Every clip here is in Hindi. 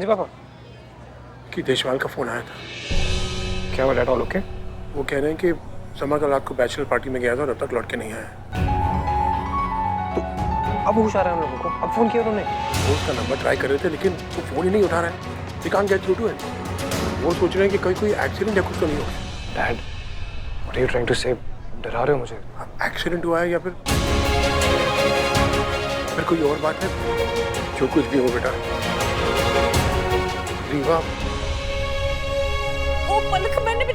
जी पापा। कि देशवाल का फोन आया था। क्या हुआ डैड, ऑल ओके? वो कह रहे हैं कि समर कल रात को बैचलर पार्टी में गया था और अब तक लौट के नहीं आया। तो अब होश आ रहा है हम लोगों को? अब फोन किया उन्होंने? वो उसका नंबर ट्राई कर रहे थे लेकिन वो फोन ही नहीं उठा रहा है। We can't get through to him. वो सोच रहे हैं कि कोई एक्सीडेंट या कुछ तो नहीं हो गया। Dad, what are you trying to say? डरा रहे हो मुझे? एक्सीडेंट हुआ है या फिर कोई और बात है? जो कुछ भी हो बेटा, रीवा। ओ पलक, मैंने भी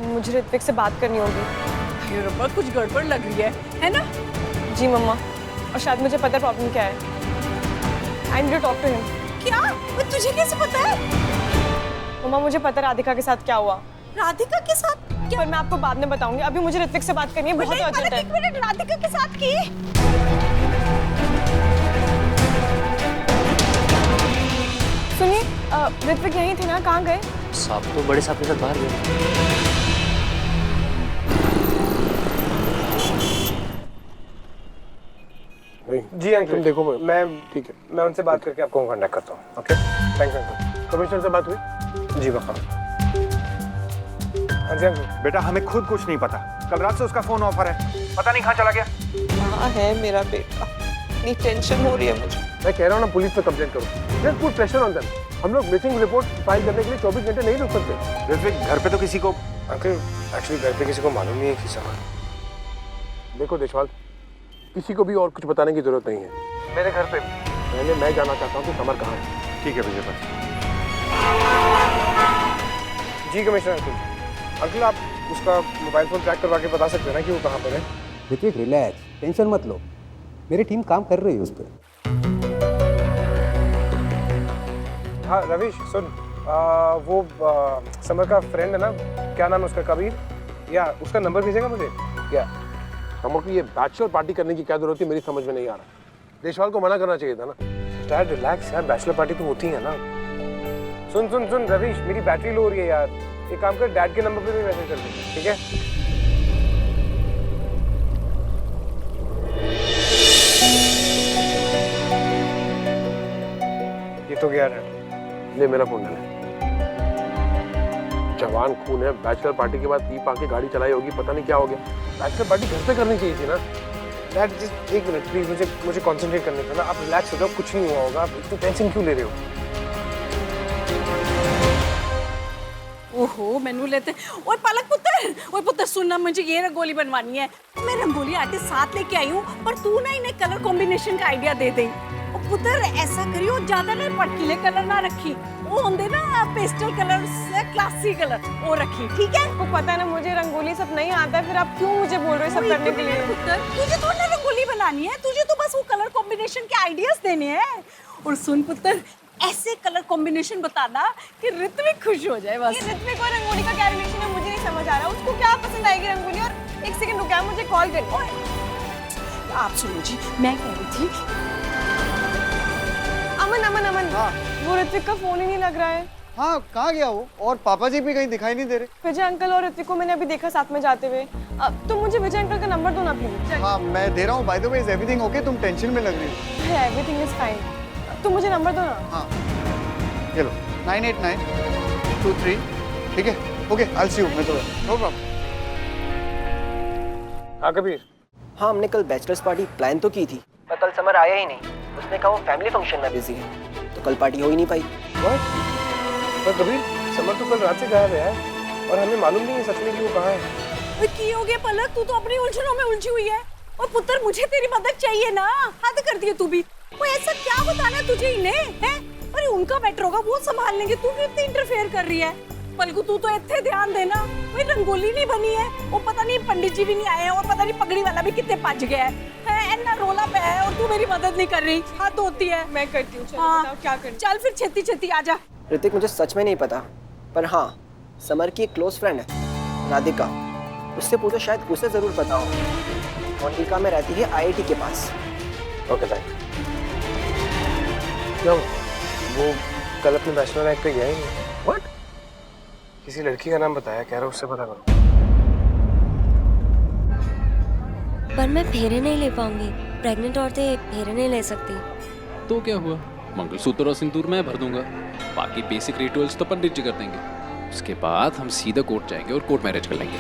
मुझे ऋत्विक से बात करनी होगी। ये रब्बा, कुछ गड़बड़ लग रही है ना? जी मम्मा, और शायद मुझे पता है प्रॉब्लम क्या है। I need to talk to him. क्या? वो तुझे कैसे पता है? मम्मा मुझे पता है राधिका के साथ क्या हुआ। राधिका के साथ क्या? पर मैं आपको बाद में बताऊंगी, अभी मुझे ऋत्विक से बात करनी है, बहुत अर्जेंट है। एक मिनट, राधिका के साथ की? सुनिए, ऋत्विक यहीं थे ना, कहाँ गए? साहब तो बड़े साहब के साथ बाहर गए। जी अंकल, तुम देखो मैं ठीक है। मैं उनसे बात करके आपको कांटेक्ट करता हूँ। Okay, thanks uncle. कमिश्नर से बात हुई? जी पापा। हाँ जी अंकल। बेटा हमें खुद कुछ नहीं पता, कल रात से उसका फोन ऑफर है, पता नहीं कहाँ चला गया। कहाँ है मेरा बेटा? इतनी टेंशन हो रही है मुझे। मैं कह रहा हूँ ना, पुलिस पे कंप्लेंट करो। Just put pressure on them. हम लोग मिसिंग रिपोर्ट फाइल करने के लिए 24 घंटे नहीं रुक सकते। ऋत्विक घर पे तो किसी को। अंकल एक्चुअली घर पे किसी को मालूम नहीं है कि समर। देखो देशवाल, किसी को भी और कुछ बताने की जरूरत नहीं है। मेरे घर पे मैं जानना चाहता हूँ कि समर कहाँ है। ठीक है विजय भाई। जी कमिश्नर अंकल। अंकल आप उसका मोबाइल फोन ट्रैक करवा के बता सकते हैं ना कि वो कहाँ पर है? ऋत्विक रिलैक्स, टेंशन मत लो, मेरी टीम काम कर रही है उस पर। हाँ रविश सुन, वो समर का फ्रेंड है ना, क्या नाम है उसका, कबीर, या उसका नंबर भेजेगा मुझे क्या? समर को ये बैचलर पार्टी करने की क्या जरूरत है, मेरी समझ में नहीं आ रहा। देशवाल को मना करना चाहिए था ना। डैड रिलैक्स यार, बैचलर पार्टी तो होती है ना। सुन सुन सुन रविश, मेरी बैटरी लो हो रही है यार, एक काम कर, डैड के नंबर पे भी मैसेज कर दे, ठीक है? ये तो गया डैड। ले मेरा फोन ले। जवान खून है, बैचलर पार्टी के बाद पी पा के गाड़ी चलाई होगी, पता नहीं क्या हो गया। बैचलर पार्टी घर पे करनी चाहिए थी ना। डैड जस्ट एक मिनट प्लीज, मुझे कंसंट्रेट करने दो ना। आप रिलैक्स हो जाओ, कुछ नहीं हुआ होगा। आप इतनी टेंशन क्यों ले रहे हो? ओहो, मैनू लेते। ओए पलक पुत्र सुनना, मुझे ये रंगोली बनवानी है। मैं रंगोली आर्टिस्ट साथ लेके आई हूँ, पर तू ना इन्हें कलर कॉम्बिनेशन का आइडिया दे दे। ओ पुत्र ऐसा करियो, ज्यादा ना पटकीले कलर ना रखी, वो होंगे ना पेस्टल कलर, क्लासी कलर, वो रखी, ठीक है? आपको पता है ना मुझे रंगोली सब नहीं आता है, फिर आप क्यों मुझे बोल रहे हो सब करने के लिए? पुत्र तुझे तो ना रंगोली बनानी है, तुझे तो बस वो कलर कॉम्बिनेशन के आइडियाज देने हैं। और सुन पुत्र, ऐसे कलर कॉम्बिनेशन बताना कि ऋत्विक खुश हो जाए बस। ये ऋत्विक और रंगोली का क्या रिलेशन है, मुझे नहीं समझ आ रहा। उसको क्या पसंद आएगी रंगोली? और एक सेकंड रुकिए, मुझे कॉल कर। आप सुनो जी, मैं कह रही थी। अमन अमन अमन, वो ऋत्विक का फोन ही नहीं लग रहा है। हाँ, कहाँ गया वो? और पापा जी भी कहीं दिखाई नहीं दे रहे। विजय अंकल और ऋत्विक को मैंने अभी देखा साथ में जाते हुए। तो मुझे विजय अंकल का नंबर दो ना प्लीज। हाँ, मैं दे रहा हूँ। By the way, is everything okay? तुम टेंशन में लग रही हो। एवरीथिंग इज फाइन, तो मुझे नंबर दो ना। हाँ, ये लो 98923। ठीक है, ओके, आई सी यू। मैं तो नो प्रॉब्लम। हाँ कबीर। हाँ, हमने कल बैचलर्स पार्टी प्लान तो की थी, पर कल समर आया ही नहीं। उसने कहा वो फैमिली फंक्शन में बिजी है, तो कल पार्टी हो ही नहीं पाई। पर कबीर, समर तो कल रात से गायब है और हमें मालूम नहीं है सच में कि वो कहाँ है। की हो गया पलक, तू तो अपनी उलझनों में उलझी हुई है। और पुत्र मुझे तेरी मदद चाहिए ना, हद कर दिया तू भी। वो ऐसा क्या बताना है तुझे इन्हें, हैं? अरे उनका बेटर होगा, वो संभाल लेंगे, तू क्यों इतनी इंटरफेयर कर रही है? पलकू तू तो इतने ध्यान देना, कोई रंगोली नहीं बनी है, वो पता नहीं पंडित जी भी नहीं आए हैं, और पता नहीं पगड़ी वाला भी कितने पज गया है, इतना रोला पे है, और तू मेरी मदद नहीं कर रही। हद होती है। मैं करती हूँ, चलो हाँ, बताओ क्या करना। चल फिर छेती छेती आजा। ऋतिक मुझे सच में नहीं पता, पर हाँ समर की एक क्लोज फ्रेंड है राधिका, उससे पूछो शायद उसे जरूर पता हो। मोनिका में रहती है IIT के पास। Okay bye. क्यों? वो कल अपने बैचलर लाइफ पे गया ही नहीं। व्हाट? किसी लड़की का नाम बताया, कह रहा उससे पता करो। पर मैं फेरे नहीं ले पाऊंगी। प्रेग्नेंट औरतें फेरे नहीं ले सकती। तो क्या हुआ, मंगलसूत्र और सिंदूर मैं भर दूंगा, बाकी बेसिक रिचुअल्स तो पंडित जी कर देंगे। उसके बाद हम सीधा कोर्ट जाएंगे और कोर्ट मैरिज कर लेंगे।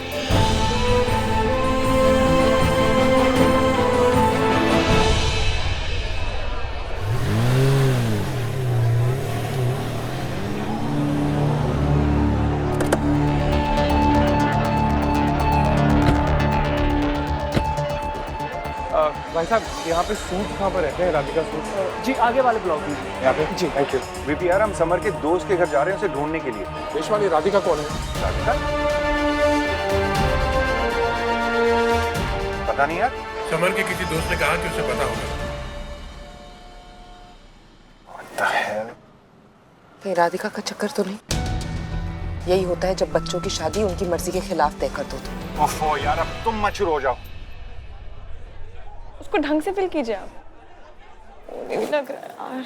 भाई साहब यहाँ पे सूट कहाँ पर रहते हैं, राधिका सूट? जी आगे वाले ब्लॉक में। यहाँ पे? जी थैंक यू। वीपी यार, हम समर के दोस्त के घर जा रहे हैं उसे ढूंढने के लिए। देश वाली राधिका कौन है? राधिका? पता नहीं यार। समर के किसी दोस्त ने कहा कि उसे पता होगा। What the hell? कहीं राधिका का चक्कर तो नहीं? यही होता है जब बच्चों की शादी उनकी मर्जी के खिलाफ तय कर दो तो। ओफो यार, अब तुम मत शुरू हो जाओ। उसको ढंग से फील कीजिए आप। मुझे भी लग रहा है यार।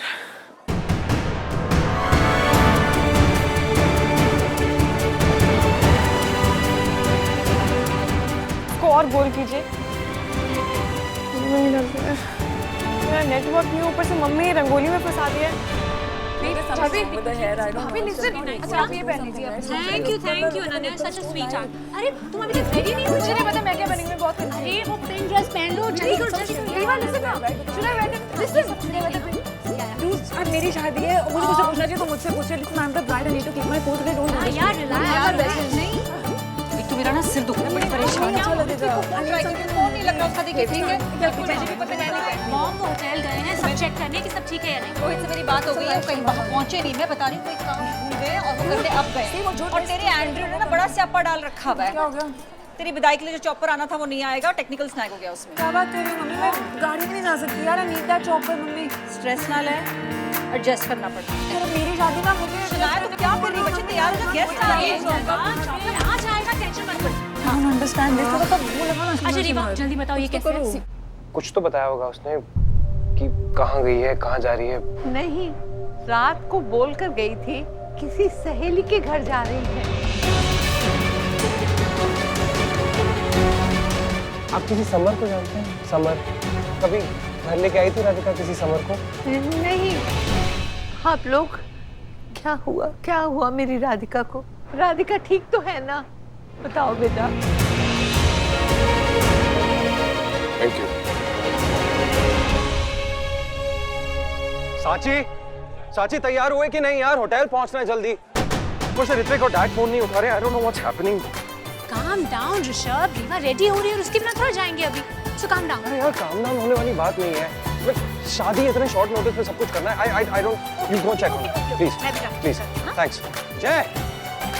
उसको और गोल कीजिए। मुझे लग रहा है मेरा नेटवर्क नहीं, ऊपर से मम्मी रंगोली में फंसा दिया है। Thank you Ananya, such a sweet heart. अरे तुम अभी तक रेडी नहीं हो? मुझे नहीं पता मैं क्या बनेंगी, मैं बहुत अरे वो पिंक ड्रेस पहन लो, जल्दी करो जल्दी करो। ये वाला आज मेरी शादी है, मुझे मुझसे पूछना चाहिए तो मुझसे पूछे, लेकिन I am the bride, I need to keep my pose, don't do यार रिलैक्स। नहीं एक तो मेरा ना सिर दुख रहा है, बड़ी परेशान अच्छा लगेगा। फोन नहीं लग रहा उसका, देखिए ठीक है। मॉम वो होटल गए हैं सब चेक करने कि सब ठीक है या नहीं। रोहित से मेरी बात हो गई है, वो कहीं बाहर पहुंचे नहीं, मैं बता रही हूँ कोई काम भूल गए और वो करने अब गए। और तेरे एंड्रयू ने ना बड़ा स्यापा डाल रखा हुआ है। क्या हो गया? तेरी विदाई के लिए जो चॉपर आना था वो नहीं आएगा, टेक्निकल स्नैक हो गया उसमें। क्या बात कर रही हो मम्मी, मैं गाड़ी में नहीं जा सकती यार, I need that chopper mummy. Stress ना ले, एडजस्ट करना पड़ता है। अरे मेरी शादी ना मुझे सुनाया तो क्या कर रही है बच्चे, तैयार हो जा, गेस्ट आ रहे हैं। चॉपर आ जाएगा, टेंशन मत ले। आई डोंट अंडरस्टैंड दिस, तो वो लगा ना। अच्छा रीवा जल्दी बताओ ये कैसे? कुछ तो बताया होगा उसने कि कहाँ गई है, कहाँ जा रही है। नहीं, रात को बोलकर गई थी किसी सहेली के घर जा रही है। आप किसी समर को जानते हैं? समर कभी घर लेके आई थी राधिका किसी समर को? नहीं, आप लोग क्या हुआ मेरी राधिका को? राधिका ठीक तो है ना? बताओ बेटा। Thank you. साची तैयार हुए कि नहीं यार? होटल पहुंचना है जल्दी। ऊपर से ऋत्विक और डैड फोन नहीं उठा रहे। I don't know what's happening. Calm down Rishabh, Rewa ready हो रही है और उसके बिना थोड़ा जाएंगे अभी, सो काम डाउन। अरे यार काम डाउन होने वाली बात नहीं है, बट शादी इतने शॉर्ट नोटिस पे सब कुछ करना है। I don't, you go check on please thanks. Jay,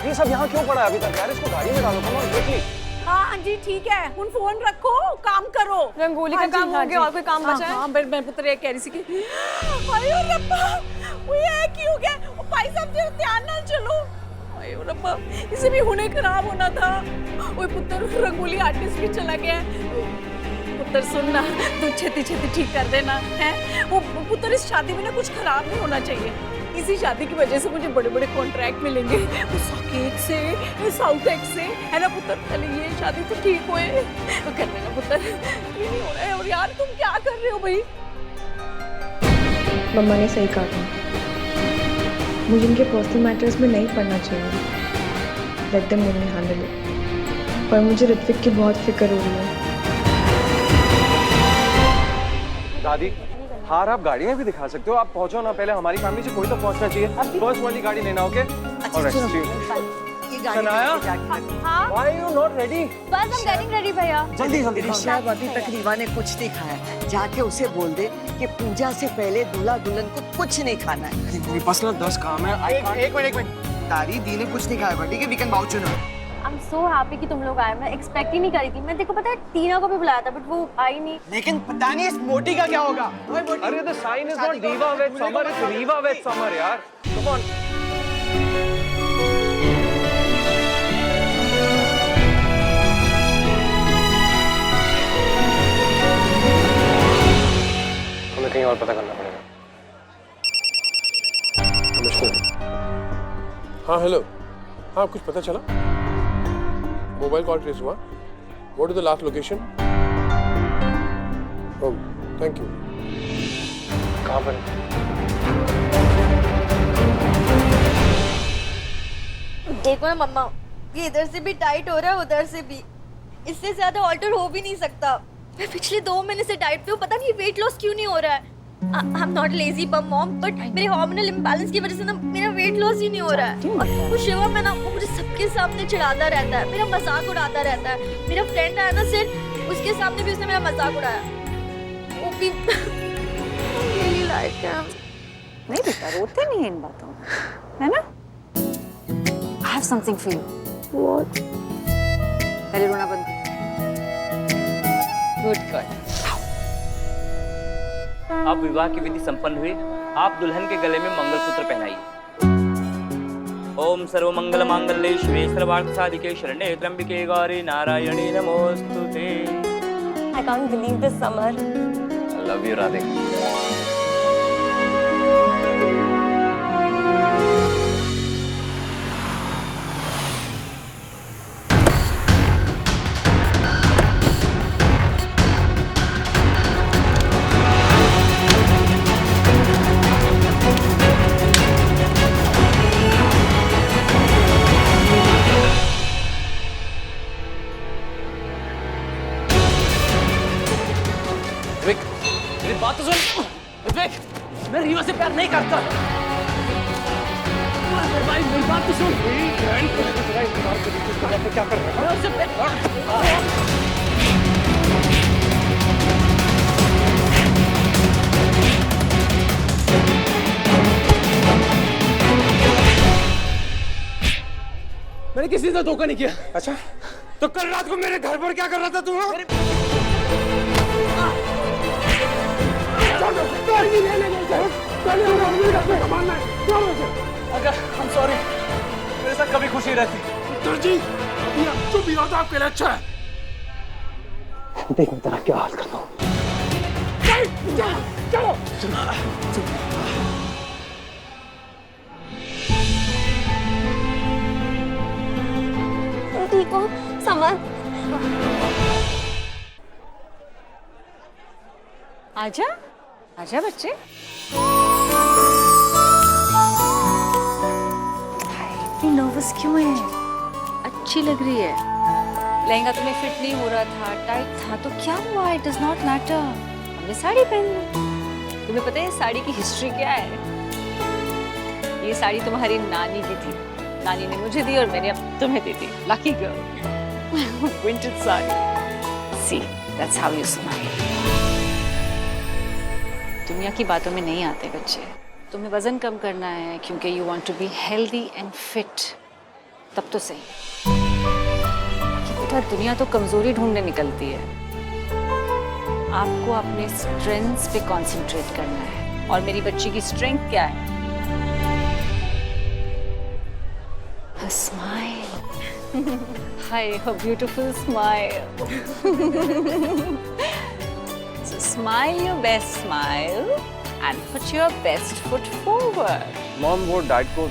ये सब यहाँ क्यों पड़ा है अभी तक यार? इसको गाड़ी में डालो, कम ऑन क्विकली। हाँ जी ठीक है, उन फोन रखो, काम करो। रंगोली का काम हो गया और कोई काम बचा है? हाँ मैं पुत्र ये कह रही थी कि आयो रब्बा, वो ये क्यों गया? ओ भाई साहब जी ध्यान ना चलो। आयो रब्बा, इसे भी हुने खराब होना था। ओए पुत्र रंगोली आर्टिस्ट भी चला गया। पुत्र सुनना, तू छेती ठीक कर देना है। वो पुत्र इस शादी में ना कुछ खराब नहीं होना चाहिए। इसी शादी की वजह से मुझे बड़े-बड़े कॉन्ट्रैक्ट मिलेंगे, उस केक से, साउथ एक्स से, है ना पुत्र? पहले ये शादी तो ठीक होए तो कर लेना पुत्र, ये नहीं हो रहा है। और यार तुम क्या कर रहे हो भाई? मम्मा ने सही कहा था, मुझे इनके पर्सनल मैटर्स में नहीं पड़ना चाहिए। Let them only handle it. पर मुझे ऋत्विक की बहुत फिक्र हो रही है। दादी, हार आप गाड़ी में भी दिखा सकते हो। आप पहुंचो ना, पहले हमारी फैमिली से कोई तो पहुंचना चाहिए। फर्स्ट वाली गाड़ी लेना, okay? Sanaya, why are you not ready? बस I'm getting ready भैया। जल्दी ऋषभ अभी तक रीवा ने कुछ नहीं खाया, जाके उसे बोल दे कि पूजा से पहले दूल्हा दुल्हन को कुछ नहीं खाना है। मेरे पास ना 10 काम है। एक मिनट तारी दी ने कुछ नहीं खाया, ठीक है? वी कैन वाउच ना। I'm so happy कि तुम लोग आए। मैं एक्सपेक्ट ही नहीं करी थी। मैं देखो पता है टीना को भी बुलाया था बट वो आई नहीं। लेकिन पता नहीं इस मोटी का क्या होगा। अरे the sign is not Diva with Samar, it's Riva with Samar यार। Come on. हमें कहीं और पता करना पड़ेगा। नमस्ते। हाँ हेलो, हाँ कुछ पता चला? मोबाइल कॉल ट्रेस हुआ? What is the last location? Thank you. कहाँ पर? देखो ना मम्मा, ये इधर से भी टाइट हो रहा है, उधर से भी। इससे ज्यादा ऑल्टर हो भी नहीं सकता। मैं पिछले 2 महीने से डाइट पे हूँ, पता नहीं वेट लॉस क्यों नहीं हो रहा है। I am not lazy mom, but मेरे हार्मोनल इम्बैलेंस की वजह से ना मेरा वेट लॉस ही नहीं हो रहा है। और वो शिवम है ना, वो मुझे सबके सामने चिढ़ाता रहता है, मेरा मजाक उड़ाता रहता है। मेरा फ्रेंड आया ना सिर्फ, उसके सामने भी उसने मेरा मजाक उड़ाया। वो भी really like him. नहीं बेटा, रोते नहीं है इन बातों में, है ना? I have something for you. What? पहले रोना बंद। Good girl. अब विवाह की विधि संपन्न हुई। आप दुल्हन के गले में मंगलसूत्र पहनाइए। ओम सर्वमंगल मांगल्ये शिवे सर्वार्थ साधिके शरण्ये त्र्यंबके गौरी नारायणी नमोस्तुते। I can't believe this, Samar. I love you, Radhika. मेरी बात तो सुन विवेक, मैं रीवा से प्यार नहीं करता। भाई मेरी बात तो सुन। क्या कर रहा है? मैंने किसी से धोखा नहीं किया। अच्छा, तो कल रात को मेरे घर पर क्या कर रहा था तू? I'm sorry, मेरे साथ कभी खुशी रहती। दर्जी, जो भी इरादा आपके लिए अच्छा है। देख मैं तेरा क्या हाल करता हूँ। चलो। ठीक हो समर? आजा, आजा बच्चे। इतनी नर्वस क्यों है? अच्छी लग रही है। लहंगा तुम्हें फिट नहीं हो रहा था, टाइट था, तो क्या हुआ? It does not matter. हमने साड़ी पहन ली। तुम्हें पता है साड़ी की हिस्ट्री क्या है? ये साड़ी तुम्हारी नानी की थी, नानी ने मुझे दी और मैंने अब तुम्हें दी थी। Lucky girl. Vintage sari. See, that's how you smile. दुनिया की बातों में नहीं आते बच्चे। तुम्हें वजन कम करना है क्योंकि you want to be healthy and fit, तब तो सही। कि बेटा दुनिया तो कमजोरी ढूंढने निकलती है। आपको अपने स्ट्रेंथ्स पे कंसंट्रेट करना है। और मेरी बच्ची की स्ट्रेंथ क्या है? Her smile. Hi, her beautiful smile. So smile your best smile and put your best foot forward. Mom वो डैड को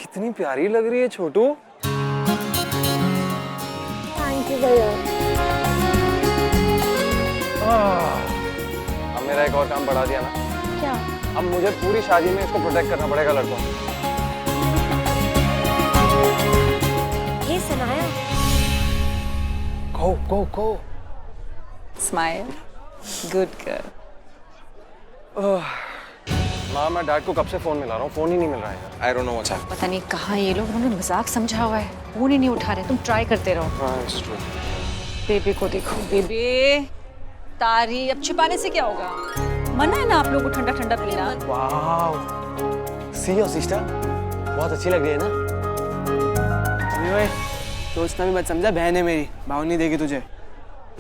कितनी प्यारी लग रही है छोटू। थैंक यू भैया। अब मेरा एक और काम बढ़ा दिया ना। क्या? अब मुझे पूरी शादी में इसको प्रोटेक्ट करना पड़ेगा लड़कों। हे Sanaya. Go. Smile. Good girl. माँ मैं डैड को कब से फोन मिला रहा हूँ, फोन ही नहीं मिल रहा है यार। I don't know what's happening. पता नहीं कहाँ ये लोग, उन्होंने मजाक समझा हुआ है। फोन ही नहीं उठा रहे। तुम ट्राई करते रहो। हाँ, it's true. बेबी को देखो। बेबी तारी, अब छिपाने से क्या होगा? मना है ना आप लोगों को ठंडा ठंडा पीना। वाओ, see your sister, बहुत अच्छी लग रही है ना? अभी दोस्त भी मत समझा, बहन है मेरी, भाव नहीं देगी तुझे।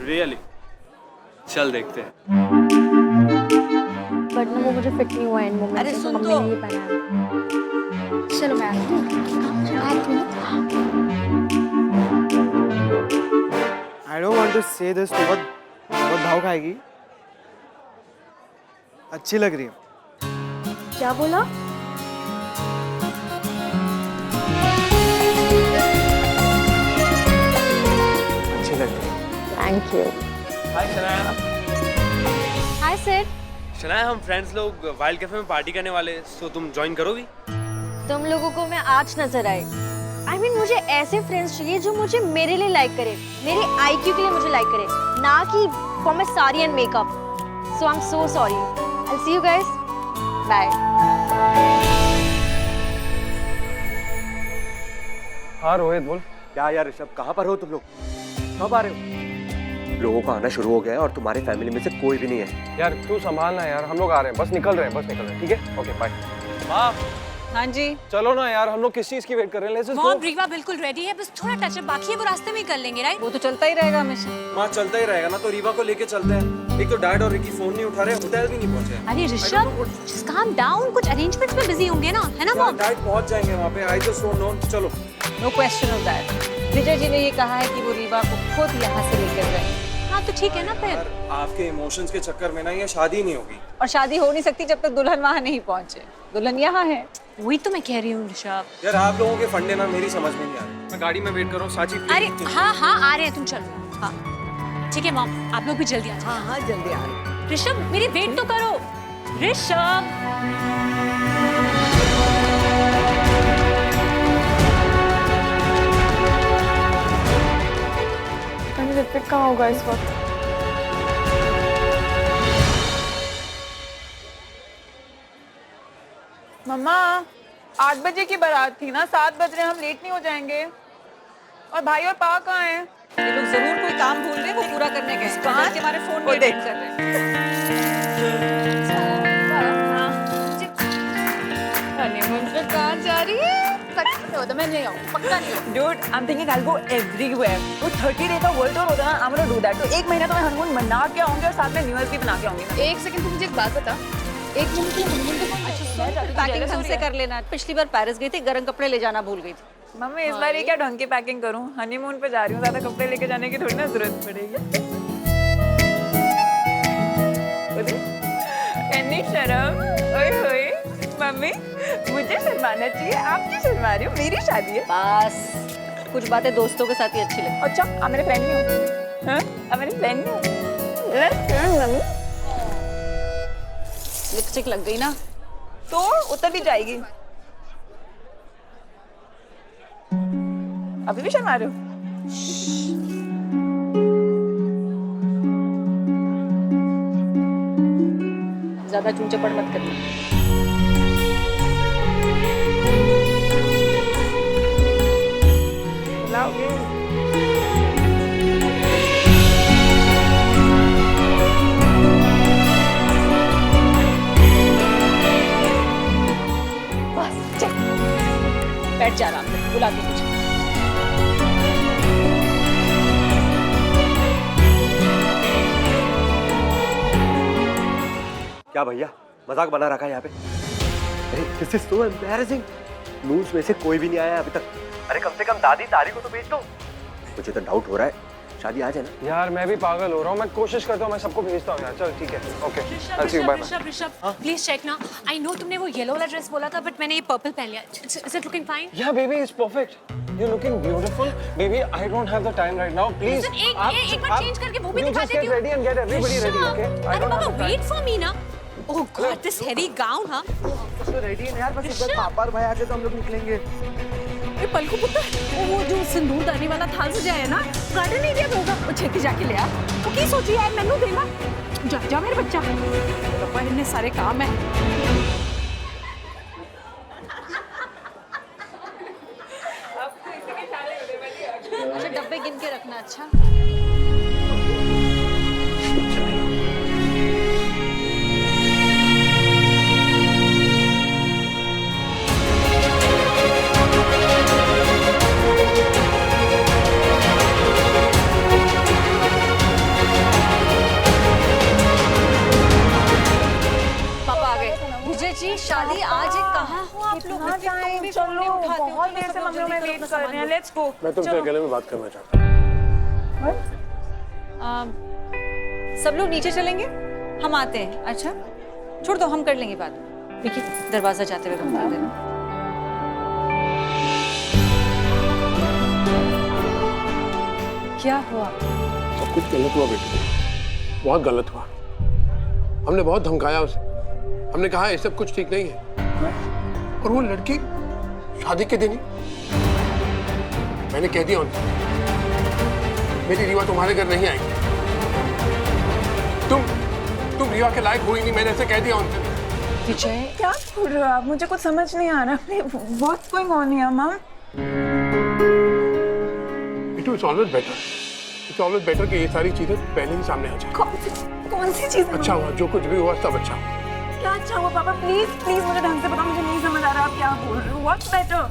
रियली? चल देखते हैं। बट ना वो मुझे फिट नहीं हुआ एंड मोमेंट। अरे सुन मम्मी तो। ने ये पहना है। चलो मैं आती हूँ। I don't want to say this, तो बहुत भाव खाएगी। अच्छी लग रही है। क्या बोला? Thank you. Hi Shanaya. Hi sir. Shanaya, हम फ्रेंड्स लोग वाइल्ड कैफे में पार्टी करने वाले, सो तुम ज्वाइन करोगी? तुम लोगों को मैं आज नजर आई। I mean, मुझे ऐसे फ्रेंड्स चाहिए जो मुझे मेरे लिए लाइक करे, मेरे IQ के लिए मुझे लाइक करे, ना कि for my sari and makeup. So I am so sorry. I will see you guys. Bye. हाँ रोहित बोल। क्या यार ऋषभ, कहाँ पर हो तुम लोग? कब आ रहे हो? लोगों का आना शुरू हो गया है और तुम्हारी फैमिली में से कोई भी नहीं है। यार तू संभालना यार, हम लोग आ रहे हैं, बस निकल रहे हैं, ठीक है? Okay bye. माँ। हाँ जी। चलो ना यार, हम लोग किस चीज की वेट कर रहे हैं? मॉम, रीवा बिल्कुल रेडी है, बस थोड़ा टचअप बाकी है, वो रास्ते में ही कर लेंगे, राइट? वो तो चलता ही रहेगा हमेशा। माँ चलता ही रहेगा ना, तो रीवा को लेके चलते हैं। एक तो डैड और रिकी फोन नहीं उठा रहे, होटल भी नहीं पहुंचे। अरे ऋषभ, जस्ट काम डाउन, कुछ अरेंजमेंट्स में बिजी होंगे ना, है ना मॉम? डैड पहुंच जाएंगे वहाँ पे, आई जस्ट डोंट नो। चलो। No question of that. Vijay ji ने ये कहा है कि वो रीवा को खुद यहाँ से लेकर जाए। हाँ तो ठीक है ना फिर। आपके इमोशंस के चक्कर में ना ये शादी नहीं होगी। और शादी हो नहीं सकती जब तक दुल्हन वहाँ नहीं पहुँचे। दुल्हन यहाँ है। वही तो मैं कह रही हूँ ऋषभ। यार आप लोगों के फंडे ना मेरी समझ में नहीं आ रहे। मैं गाड़ी में वेट कर रहा हूँ, साची। अरे हाँ हाँ आ रहे हैं, तुम चलो। हाँ ठीक है मॉम, आप लोग भी जल्दी आ जाओ। हाँ हाँ जल्दी आ रहे। ऋषभ मेरी वेट तो करो। ऋषभ। ऋत्विक कहाँ होगा इस वक्त? मम्मा 8 बजे की बारात थी ना, 7 बज रहे हैं, हम लेट नहीं हो जाएंगे? और भाई और पा कहाँ हैं? ये लोग जरूर कोई काम भूल रहे, वो पूरा करने गए। कहाँ? हमारे फोन पे वेट कर रहे हैं। हनीमून पे कहाँ जा रही है? मैं नहीं आऊँ, पक्का नहीं आऊँ। Dude, I'm thinking I'll go everywhere. वो 30 day का वर्ल्ड टूर होता है ना, I'm gonna do that. तो 1 महीना तो मैं हनीमून मना के आऊँगी और साथ में न्यू ईयर भी बना के आऊँगी ना। एक सेकंड, तू मुझे एक बात बता। एक मिनट के हनीमून पे पैकिंग ढंग से कर लेना। पिछली बार पेरिस गई थी, गर्म कपड़े ले जाना भूल गई थी। मम्मी इस बार ये क्या ढंग की पैकिंग करूँ? हनीमून पे जा रही हूँ, ज्यादा कपड़े लेके जाने की थोड़ी ना जरूरत पड़ेगी। इतनी शर्म, ओए होए, मम्मी मुझे शर्माना चाहिए, आप क्यों शर्मा रही हो? मेरी शादी है। बस कुछ बातें दोस्तों के साथ ही अच्छी लगती। अच्छा आप मेरे फ्रेंड नहीं हो? हाँ आप मेरे फ्रेंड नहीं हो? मम्मी लिपस्टिक लग गई ना, तो उतर भी जाएगी। अभी भी शर्मा रहे हो? ज्यादा चूंचपड़ मत करना। बस चल, बैठ जा आराम से, बुलाती मुझे। क्या भैया मजाक बना रखा है यहाँ पे? अरे this is so embarrassing. News में से कोई भी नहीं आया अभी तक। अरे कम से कम दादी तारी को तो भेज दो। मुझे तो डाउट हो रहा है शादी आज है ना। यार मैं भी पागल हो रहा हूँ, मैं कोशिश करता हूँ, मैं सबको भेजता हूँ यार। चल ठीक है, ओके। ऋषभ प्लीज चेक ना। आई नो तुमने वो येलो वाला ड्रेस बोला था, बट मैंने ये पर्पल पहन लिया। Is it looking fine? Yeah baby, it's perfect. You're looking beautiful. Baby, I don't have the time right now. Please. एक बार चेंज करके वो भी दिखा देती हूँ। You just get ready and get everybody ready, okay? I don't have the time. Wait for me ना। Oh God, this heavy gown, हाँ? तो रेडी है यार, बस एक बार पापा और भाई आके तो हम लोग निकलेंगे। ये पलकू पुत्र, वो जो सिंदूर दानी वाला थाल से जाए ना, गार्डन एरिया में होगा, वो छेती जाके ले आ। वो की सोची है मैनू देना? जा जा मेरे बच्चा। पापा इतने सारे काम है। अच्छा डब्बे गिन के रखना। अच्छा जी शादी आज है, कहाँ हो आप लोग? चलो बहुत देर से मम्मी में वेट कर रहे हैं, लेट्स गो। मैं तुमसे अकेले में बात करना चाहता हूँ। सब लोग नीचे चलेंगे, हम आते हैं। अच्छा छोड़ दो, हम कर लेंगे बात। विकी दरवाजा जाते हुए बंद कर देना। क्या हुआ? कुछ गलत हुआ बेटे, बहुत गलत हुआ। हमने बहुत धमकाया उसे, हमने कहा ये सब कुछ ठीक नहीं है, और वो लड़की शादी के दिन ही मैंने कह दिया उनसे, मेरी रीवा तुम्हारे घर नहीं आएगी। तुम रीवा के लायक हुई नहीं, मैंने ऐसे कह दिया उनसे। विजय क्या बोल रहे हो आप? मुझे कुछ समझ नहीं आ रहा। व्हाट्स गोइंग ऑन हियर मम? It is always better, it's always better कि ये सारी चीजें पहले ही सामने आ जाए। कौन सी चीज? अच्छा हुआ, जो कुछ भी हुआ सब अच्छा हुआ। क्या अच्छा हुआ पापा? प्लीज प्लीज मुझे ढंग से बताओ, मुझे नहीं समझ आ रहा आप क्या बोल रहे हो। What's better?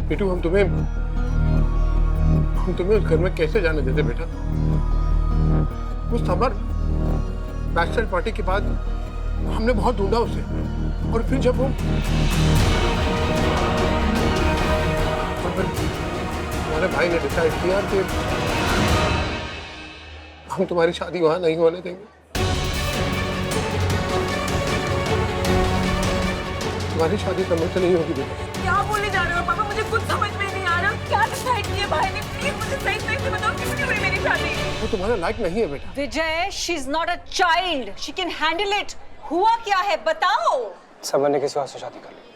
बिटू हम तुम्हें उस घर में कैसे जाने देते बेटा? वो समर बैचलर पार्टी के बाद हमने बहुत ढूंढा उसे, और फिर जब वो हमारे भाई ने डिसाइड किया कि हम तुम्हारी शादी वहां नहीं होने देंगे, तुम्हारी शादी समझ से नहीं होगी बेटा। क्या बोलने जा रहे हो पापा? मुझे कुछ समझ में नहीं आ रहा। क्या डिसाइड किया भाई ने? प्लीज मुझे सही से बताओ, किसने हुई मेरी शादी? वो तुम्हारा लायक नहीं है बेटा। Vijay, she is not a child, she can handle it. हुआ क्या है बताओ। समर ने किसी और से शादी कर ली।